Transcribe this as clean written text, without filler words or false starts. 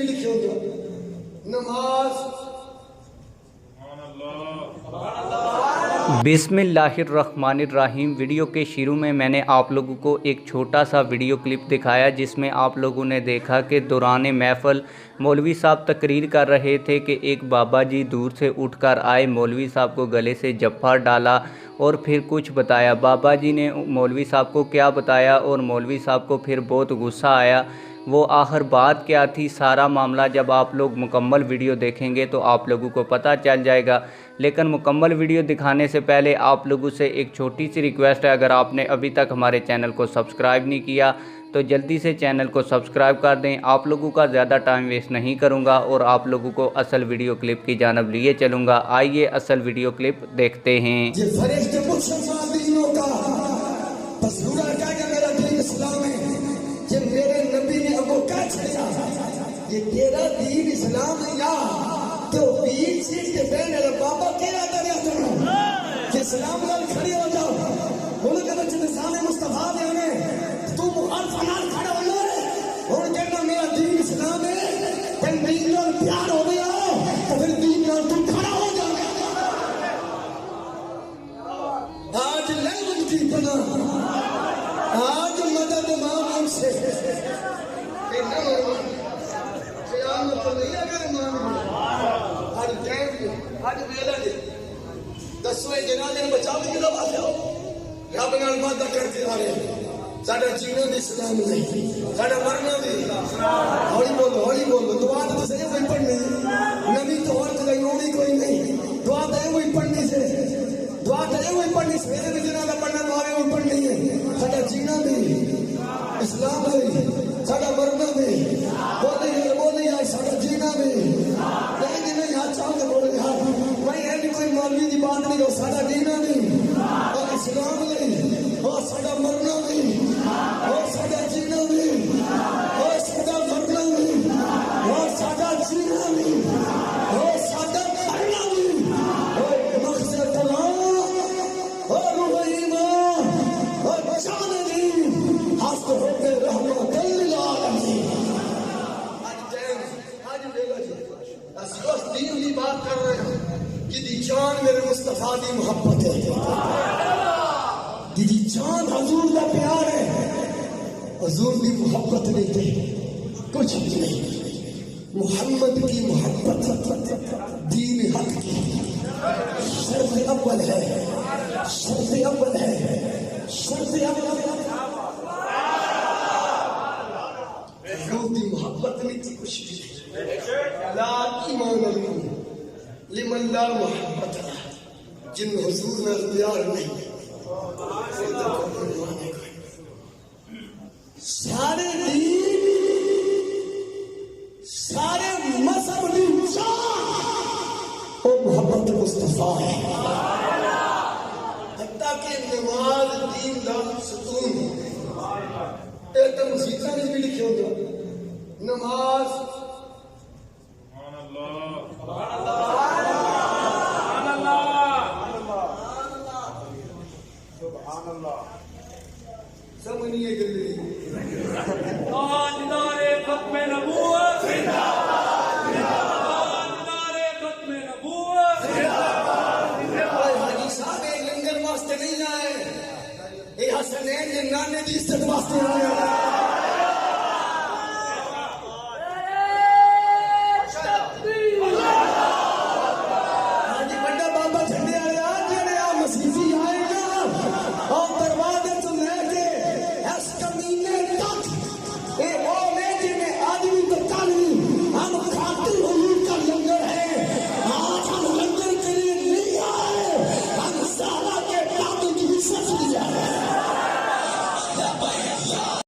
بھی لکھے ہوگا نماز بسم اللہ الرحمن الرحیم۔ ویڈیو کے شروع میں نے آپ لوگوں کو ایک چھوٹا سا ویڈیو کلپ دکھایا جس میں آپ لوگوں نے دیکھا کہ دوران محفل مولوی صاحب تقریر کر رہے تھے کہ ایک بابا جی دور سے اٹھ کر آئے، مولوی صاحب کو گلے سے جفا ڈالا اور پھر کچھ بتایا۔ بابا جی نے مولوی صاحب کو کیا بتایا اور مولوی صاحب کو پھر بہت غصہ آیا، وہ آخر بات کیا تھی، سارا معاملہ جب آپ لوگ مکمل ویڈیو دیکھیں گے تو آپ لوگوں کو پتہ چل جائے گا۔ لیکن مکمل ویڈیو دکھانے سے پہلے آپ لوگوں سے ایک چھوٹی سی ریکویسٹ ہے، اگر آپ نے ابھی تک ہمارے چینل کو سبسکرائب نہیں کیا تو جلدی سے چینل کو سبسکرائب کر دیں۔ آپ لوگوں کا زیادہ ٹائم ویسٹ نہیں کروں گا اور آپ لوگوں کو اصل ویڈیو کلپ کی جانب لیے چلوں گا۔ آئیے اصل ویڈیو کلپ دیکھتے ہیں۔ یہ فرشتے پوچھیں دینوں کا بس پورا کہہ کہ میرا دین اسلام ہے، یہ میرے نبی نے ابو کہہ چھڑیا یہ تیرا دین اسلام ہے یا تو بیچ سے کے بین بابا کہہ دریا تم کہ اسلام لال کھڑے ہو جاؤ بولے کہ بچے نظام مصطفیٰ دے انہیں تو مخالف نال کھڑے ہو جائے اور کہنا میرا دین اسلام ہے، پھر دین لال پیار ہو گیا تو پھر دین لال تم کھڑا ہو جاؤ۔ آج لہن کی پناہ، آج مدد مانگ سے قیامت نہیں اگر مانگ آج ٹائم آج ویلا دے دسویں جنازے نے بچاؤ کی لوگ آتے ہو رب نال وعدہ کرتے آ رہے ساڈا جینا بھی اسلام نہیں، ساڈا مرنا بھی۔ ہولی بولو دعا تو صحیح کوئی پڑھنی نبی تو اور کوئی ہوਣੀ کوئی نہیں، دعا تو یہ وہی پڑھنی سے، دعا تو یہ وہی پڑھنی سویرے بھی جنازہ پڑھنا دعا بھی وہی پڑھنی ہے۔ ساڈا جینا بھی اسلام بھی، ساڈا مرنا بھی، بولے یار ساڈا جینا بھی نہیں ہاتھ چاہوں گے بولے یار میں یہ بھی کوئی مولوی کی بات نہیں ہو، ساڈا جینا بھی اور اسلام نہیں اور ساڈا مرنا بھی اور ساڈا جینا بھی اور ساڈا مرنا بھی اور ساڈا جینا بھی اور ساڈا مرنا بھی اور مقصد اللہ اور روح ایمان اور جان دین ہاتھ ہو کے رحمت للعالمین۔ آج بیگا جی اس دین کی بات کر رہے ہیں کہ دی جان میرے مصطفیٰ دی محبت ہے، دی جان حضور کا پیار ہے، حضور کی محبت نہیں تھی کچھ بھی نہیں، محمد کی محبت دین حق کی شرط اول ہے، شرط اول ہے، شرط اول ہے، حضور کی محبت نہیں تھی کچھ بھی نہیں۔ لا ایمان لمن لا محبت جن حضور میں پیار نہیں، سارے دین سارے مذہب کی جان اور محبت مصطفیٰ ہے، حتیٰ کہ نماز دین کا ستون ہے۔ ایک مسیحا میں بھی لکھے